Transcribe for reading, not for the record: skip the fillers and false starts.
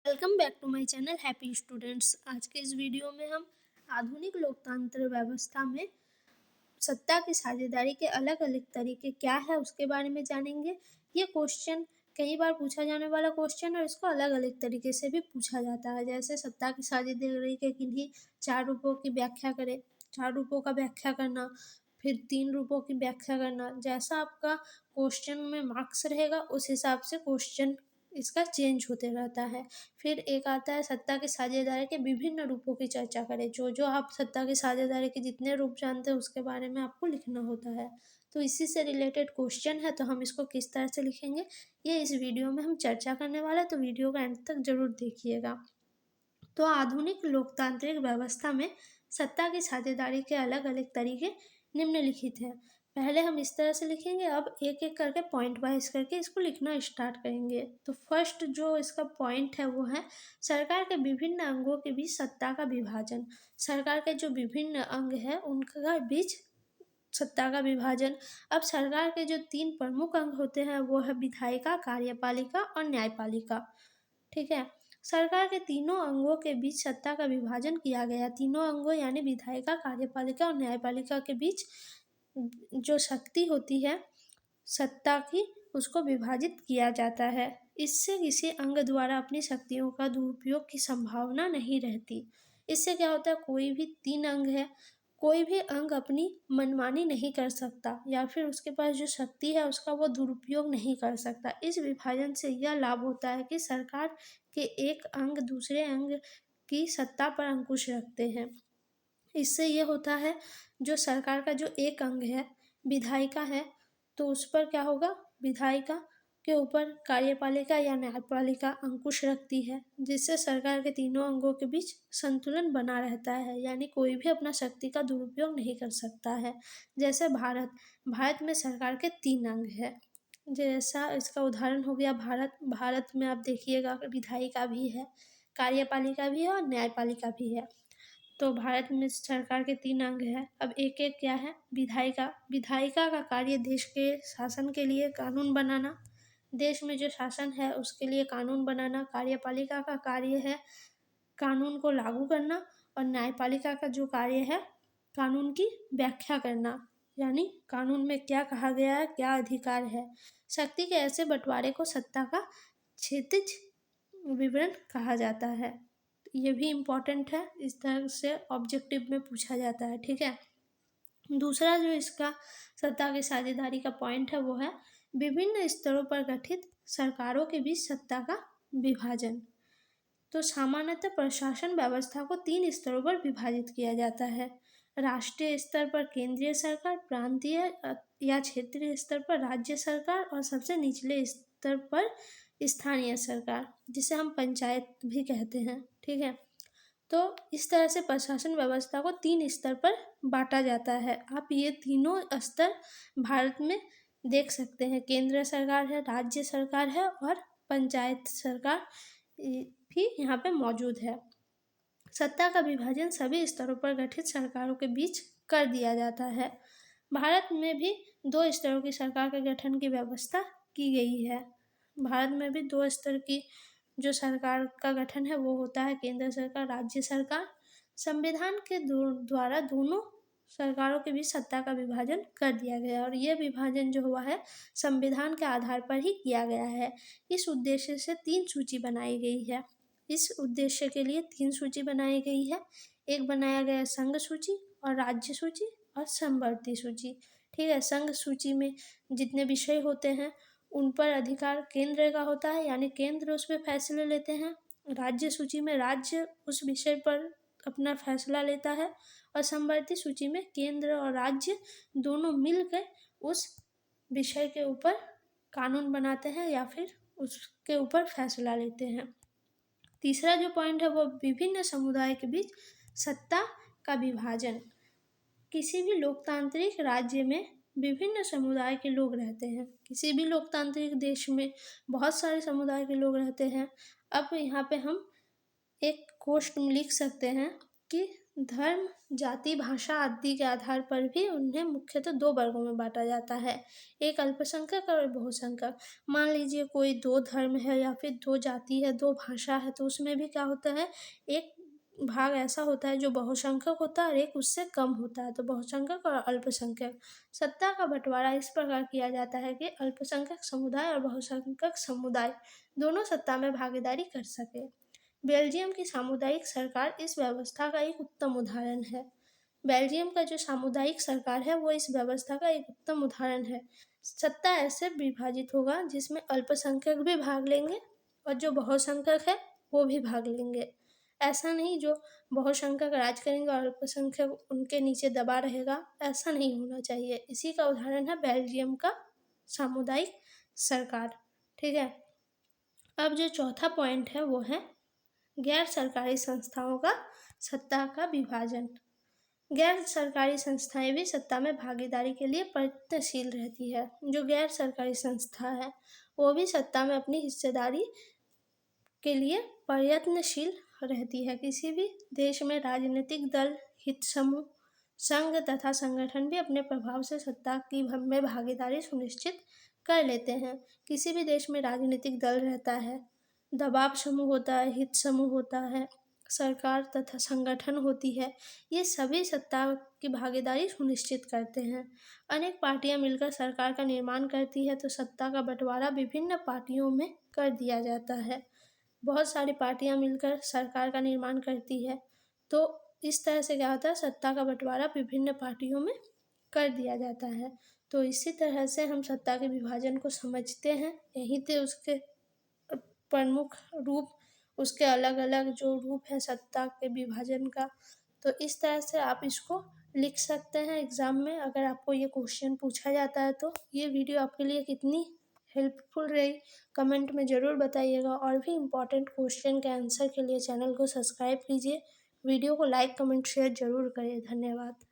Welcome back to my channel happy students. आज के इस वीडियो में हम आधुनिक लोकतंत्र व्यवस्था में सत्ता की साझेदारी के अलग अलग तरीके क्या है उसके बारे में जानेंगे। ये क्वेश्चन कई बार पूछा जाने वाला क्वेश्चन और इसको अलग अलग तरीके से भी पूछा जाता है। जैसे सत्ता की साझेदारी के किन्हीं 4 रूपों की व्याख्या करें, 4 रूपों का व्याख्या करना, फिर 3 रूपों की व्याख्या करना। जैसा आपका क्वेश्चन में मार्क्स रहेगा उस हिसाब से क्वेश्चन इसका चेंज होते रहता है। फिर एक आता है सत्ता की साझेदारी के विभिन्न रूपों की चर्चा करें। जो आप सत्ता की साझेदारी के जितने रूप जानते हैं उसके बारे में आपको लिखना होता है। तो इसी से रिलेटेड क्वेश्चन है, तो हम इसको किस तरह से लिखेंगे ये इस वीडियो में हम चर्चा करने वाले हैं, तो वीडियो का एंड तक जरूर देखिएगा। तो आधुनिक लोकतांत्रिक व्यवस्था में सत्ता की साझेदारी के अलग अलग तरीके निम्नलिखित हैं। पहले हम इस तरह से लिखेंगे, अब एक एक करके पॉइंट वाइज करके इसको लिखना स्टार्ट करेंगे। तो फर्स्ट जो इसका पॉइंट है वो है सरकार के विभिन्न अंगों के बीच सत्ता का विभाजन। सरकार के जो विभिन्न अंग है उनका बीच सत्ता का विभाजन। अब सरकार के जो 3 प्रमुख अंग होते हैं वो है विधायिका, कार्यपालिका और न्यायपालिका। ठीक है, सरकार के तीनों अंगों के बीच सत्ता का विभाजन किया गया। तीनों अंगों यानी विधायिका, कार्यपालिका और न्यायपालिका के बीच जो शक्ति होती है सत्ता की उसको विभाजित किया जाता है। इससे किसी अंग द्वारा अपनी शक्तियों का दुरुपयोग की संभावना नहीं रहती। इससे क्या होता है, कोई भी 3 अंग है, कोई भी अंग अपनी मनमानी नहीं कर सकता या फिर उसके पास जो शक्ति है उसका वो दुरुपयोग नहीं कर सकता। इस विभाजन से यह लाभ होता है कि सरकार के एक अंग दूसरे अंग की सत्ता पर अंकुश रखते हैं। इससे ये होता है जो सरकार का जो एक अंग है विधायिका है, तो उस पर क्या होगा, विधायिका के ऊपर कार्यपालिका या न्यायपालिका अंकुश रखती है, जिससे सरकार के तीनों अंगों के बीच संतुलन बना रहता है, यानी कोई भी अपना शक्ति का दुरुपयोग नहीं कर सकता है। जैसे भारत में सरकार के 3 अंग है, जैसा इसका उदाहरण हो गया भारत में आप देखिएगा विधायिका भी है, कार्यपालिका भी है और न्यायपालिका भी है। तो भारत में सरकार के 3 अंग हैं। अब एक एक क्या है, विधायिका का कार्य देश के शासन के लिए कानून बनाना, देश में जो शासन है उसके लिए कानून बनाना। कार्यपालिका का कार्य है कानून को लागू करना और न्यायपालिका का जो कार्य है कानून की व्याख्या करना, यानी कानून में क्या कहा गया है, क्या अधिकार है। शक्ति के ऐसे बंटवारे को सत्ता का क्षैतिज विवरण कहा जाता है। ये भी इम्पोर्टेंट है, इस तरह से ऑब्जेक्टिव में पूछा जाता है। ठीक है, दूसरा जो इसका सत्ता की साझेदारी का पॉइंट है वो है विभिन्न स्तरों पर गठित सरकारों के बीच सत्ता का विभाजन। तो सामान्यतः प्रशासन व्यवस्था को 3 स्तरों पर विभाजित किया जाता है। राष्ट्रीय स्तर पर केंद्रीय सरकार, प्रांतीय या क्षेत्रीय स्तर पर राज्य सरकार और सबसे निचले स्तर पर स्थानीय सरकार, जिसे हम पंचायत भी कहते हैं। ठीक है, तो इस तरह से प्रशासन व्यवस्था को 3 स्तर पर बांटा जाता है। आप ये तीनों स्तर भारत में देख सकते हैं, केंद्र सरकार है, राज्य सरकार है और पंचायत सरकार भी यहाँ पे मौजूद है। सत्ता का विभाजन सभी स्तरों पर गठित सरकारों के बीच कर दिया जाता है। भारत में भी 2 स्तरों की सरकार के गठन की व्यवस्था की गई है। भारत में भी 2 स्तर की जो सरकार का गठन है वो होता है केंद्र सरकार, राज्य सरकार। संविधान के द्वारा दोनों सरकारों के बीच सत्ता का विभाजन कर दिया गया और ये विभाजन जो हुआ है संविधान के आधार पर ही किया गया है। इस उद्देश्य से 3 सूची बनाई गई है। इस उद्देश्य के लिए 3 सूची बनाई गई है। एक बनाया गया संघ सूची और राज्य सूची और समवर्ती सूची। ठीक है, संघ सूची में जितने विषय होते हैं उन पर अधिकार केंद्र का होता है, यानी केंद्र उस पर फैसले लेते हैं। राज्य सूची में राज्य उस विषय पर अपना फैसला लेता है और समवर्ती सूची में केंद्र और राज्य दोनों मिलकर उस विषय के ऊपर कानून बनाते हैं या फिर उसके ऊपर फैसला लेते हैं। तीसरा जो पॉइंट है वो विभिन्न समुदाय के बीच सत्ता का विभाजन। किसी भी लोकतांत्रिक राज्य में विभिन्न समुदाय के लोग रहते हैं। किसी भी लोकतांत्रिक देश में बहुत सारे समुदाय के लोग रहते हैं। अब यहाँ पे हम एक क्वेश्चन लिख सकते हैं कि धर्म, जाति, भाषा आदि के आधार पर भी उन्हें मुख्यतः 2 वर्गों में बाँटा जाता है। एक अल्पसंख्यक और बहुसंख्यक। मान लीजिए कोई 2 धर्म है या फिर 2 जाति है, 2 भाषा है, तो उसमें भी क्या होता है, एक भाग ऐसा होता है जो बहुसंख्यक होता है और एक उससे कम होता है, तो बहुसंख्यक और अल्पसंख्यक। सत्ता का बँटवारा इस प्रकार किया जाता है कि अल्पसंख्यक समुदाय और बहुसंख्यक समुदाय दोनों सत्ता में भागीदारी कर सकें। बेल्जियम की सामुदायिक सरकार इस व्यवस्था का एक उत्तम उदाहरण है। बेल्जियम का जो सामुदायिक सरकार है वो इस व्यवस्था का एक उत्तम उदाहरण है। सत्ता ऐसे विभाजित होगा जिसमें अल्पसंख्यक भी भाग लेंगे और जो बहुसंख्यक है वो भी भाग लेंगे। ऐसा नहीं जो बहुसंख्यक राज करेंगे और अल्पसंख्यक उनके नीचे दबा रहेगा, ऐसा नहीं होना चाहिए। इसी का उदाहरण है बेल्जियम का सामुदायिक सरकार। ठीक है, अब जो चौथा पॉइंट है वो है गैर सरकारी संस्थाओं का सत्ता का विभाजन। गैर सरकारी संस्थाएं भी सत्ता में भागीदारी के लिए प्रयत्नशील रहती है। जो गैर सरकारी संस्था है वो भी सत्ता में अपनी हिस्सेदारी के लिए प्रयत्नशील रहती है। किसी भी देश में राजनीतिक दल, हित समूह, संघ तथा संगठन भी अपने प्रभाव से सत्ता की में भागीदारी सुनिश्चित कर लेते हैं। किसी भी देश में राजनीतिक दल रहता है, दबाव समूह होता है, हित समूह होता है, सरकार तथा संगठन होती है, ये सभी सत्ता की भागीदारी सुनिश्चित करते हैं। अनेक पार्टियां मिलकर सरकार का निर्माण करती है, तो सत्ता का बंटवारा विभिन्न पार्टियों में कर दिया जाता है। बहुत सारी पार्टियां मिलकर सरकार का निर्माण करती है, तो इस तरह से क्या होता है, सत्ता का बंटवारा विभिन्न पार्टियों में कर दिया जाता है। तो इसी तरह से हम सत्ता के विभाजन को समझते हैं। यही थे उसके प्रमुख रूप, उसके अलग अलग जो रूप है सत्ता के विभाजन का। तो इस तरह से आप इसको लिख सकते हैं एग्ज़ाम में, अगर आपको ये क्वेश्चन पूछा जाता है तो। ये वीडियो आपके लिए कितनी हेल्पफुल रही कमेंट में ज़रूर बताइएगा, और भी इम्पॉर्टेंट क्वेश्चन के आंसर के लिए चैनल को सब्सक्राइब कीजिए। वीडियो को लाइक, कमेंट, शेयर ज़रूर करें। धन्यवाद।